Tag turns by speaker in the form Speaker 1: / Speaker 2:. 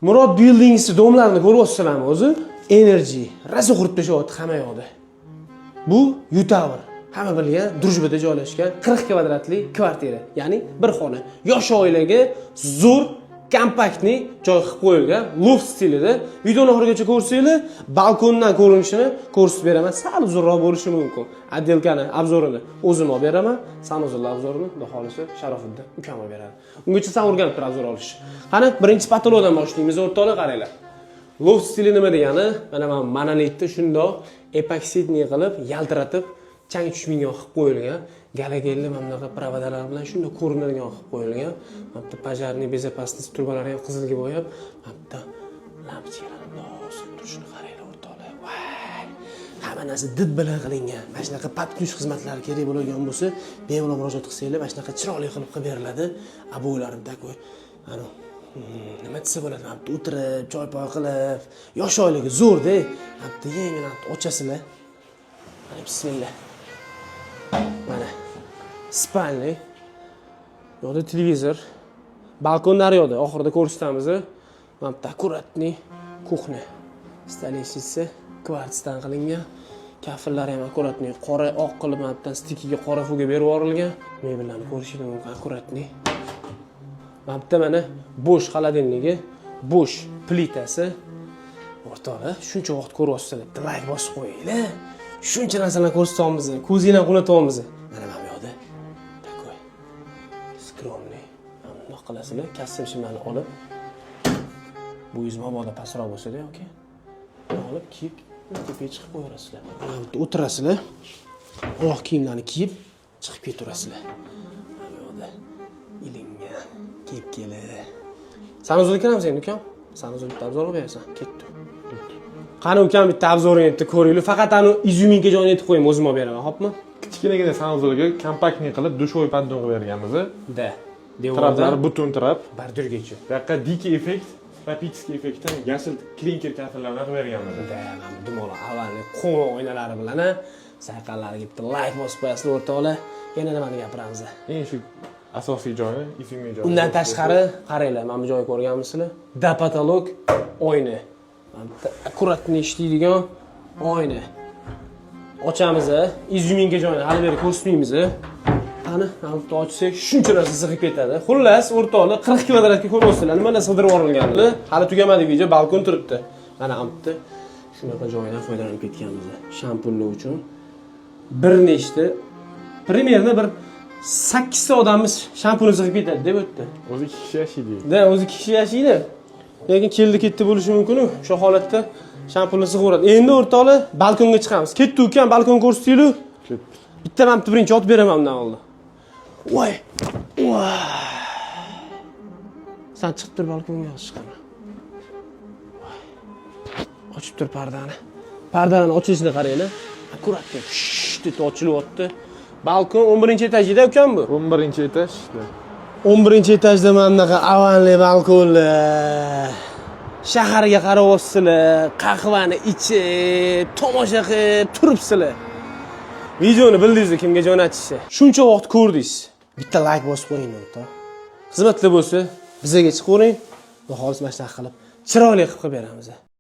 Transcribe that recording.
Speaker 1: Murod Buildings domlarini ko'ryapsizlarmi o'zi? Energy, razi qurib tashyapti hamma yoqda. Bu U-Tower. Hamma bilgan Drujbada joylashgan 40 kvadratli kvartira, ya'ni bir xona. Yosh oilaga zo'r, kompaktni joy qilib qo'yilgan, loft stilida. Videoni oxirigacha ko'rsanglar, balkondan ko'rinishini ko'rsatib beraman. Sal zo'rroq bo'lishi mumkin. Отделкani obzorini o'zim olib beraman. Sanozillar obzorini xudo xolisa Sharofiddin ukam olib beradi. Ungacha san o'rganib tur obzor olish. Qani, birinchi patologdan boshlaymiz, o'rtoqlar qaranglar. Loft stili nima degani? Mana monolitni shundoq epoksidni qilib, yaltiratib chang tushmaydigan qilib qo'yilgan, galagelli mana bunaqa provodalar bilan shunday ko'rinadigan qilib qo'yilgan. Mana bu pojarniy bezopasность turbalari ham qizilga bo'yab, mana bu lampochkalarni bosib turishini qaranglar o'rtoqlar. Voy! Hamma narsa did bilan qilingan. Mana shunaqa podключ xizmatlari kerak bo'lgan bo'lsa, bemalol murojaat qilsanglar, mana shunaqa chiroyli qilib beriladi. Abo'ylarim takoy. Ana nima desa bo'ladi? Mana bu o'tirib, choy-poy qilib, yosh oilaga zo'r-da. Mana bu yengil ochasizlar. Mana bismillah. Mana spalni, yo'da televizor, balkonlar yo'da, oxirida ko'rsatamiz. Mana bu akkuratniy kuxna. Stolishisi kvartsdan qilingan. Kafillari ham akkuratniy qora oq qilib mana bundan stikiga qora fuga berib yuborilgan. Mebellarni ko'rishingiz mumkin akkuratniy. Mana bu mana bo'sh xolodilnigi, bo'sh plitasi. O'rtoqlar, shuncha vaqt ko'ryapsizlar, like bosib qo'yinglar. Shuncha narsalarni ko'rsatyapmiz, ko'zingizdan qunatyapmiz. Mana bu yoqda takoy. Skromniy. Bundoq qilasizlar, kassim shimlarni olib. Bu yuz mabodo pastroq bo'lsa-da, yoki. Olib kiyib, tepaga chiqib qo'yasizlar. Mana bu yerda o'tirasizlar. Oq kiyimlarni kiyib chiqib keturasizlar. Mana bu yoqda ilingan, kiyib keladi. Sanozul kiramiz endi, ukam. Sanozul bitta obzor olib bersan, ketdi. Qani ukam bitta obzorini bitta ko'ringlar. Faqat ani izuminka joyini aytib qo'ying, o'zim olib beraman, xo'pmi?
Speaker 2: Kichkinagina sanozulga kompaktni qilib dushoy paddon qilib berganmiz.
Speaker 1: Da.
Speaker 2: Traplari butun trap.
Speaker 1: Bordurgacha.
Speaker 2: Bu yoqqa dikey effekt, tropический effektdan yashil klinker kafillarni qilib berganmiz.
Speaker 1: Da, mana dumolar avvalgi qo'ng o'ynalari bilan sayqallarga bitta like bosib qo'yasizlar o'rtoqlar. Yana nimani gapiramiz?
Speaker 2: Eng shu asosiy joyi, izimli joyi.
Speaker 1: Undan tashqari qaranglar, mana bu joyni ko'rganmisizlar? Da patolog oyna. Akkuratni ishlaydigan oyna. Ochamiz, izuminka joyini hali beri ko'rsatmaymiz. Qani, mana bu ochsak shuncha narsa sig'ib ketadi. Xullas, o'rtoqlar 40 kvadratga ko'ryapsizlar, nima narsa qidirib yuborilganini. Hali tugamadi video, balkon turibdi. Mana ampda shunaqa joydan foydalanib ketganmiz. Shampunlar uchun bir nechta примерно bir 8 ta odamimiz shampuni sig'ib ketadi deb o'tdi.
Speaker 2: O'zi 2 kishi yashaydi.
Speaker 1: Da, o'zi 2 kishi yashaydi. Lekin keldi-ketdi bo'lishi mumkin-ku. Shu holatda shampunni sig'averadi. Endi o'rtoqlar balkonga chiqamiz. Ketdi ukam, balkon ko'rsatinglar.
Speaker 2: Ketdi.
Speaker 1: Bitta men birinchi otib beraman undan oldin. Voy. Voy. Sen chiqib tur balkonga chiqaman. Ochib tur pardani. Pardani ochishni qaranglar. Akkuratga deb ochilyapti. Balkon 11-etajda ukam bu.
Speaker 2: 11-etaj.
Speaker 1: 11-etajda mana bunaqa avanli balkonlar. Shaharga qarayapsizlar, qahvani ichib, tomosha qilib turibsizlar. Videoni bildingizmi kimga jo'natishni? Shuncha vaqt ko'rdingiz. Bitta like bosib qo'ying o'rta. Xizmatli bo'lsa, bizga chiqavering. Xudo xolis mana shunaqa qilib chiroyli qilib beramiz.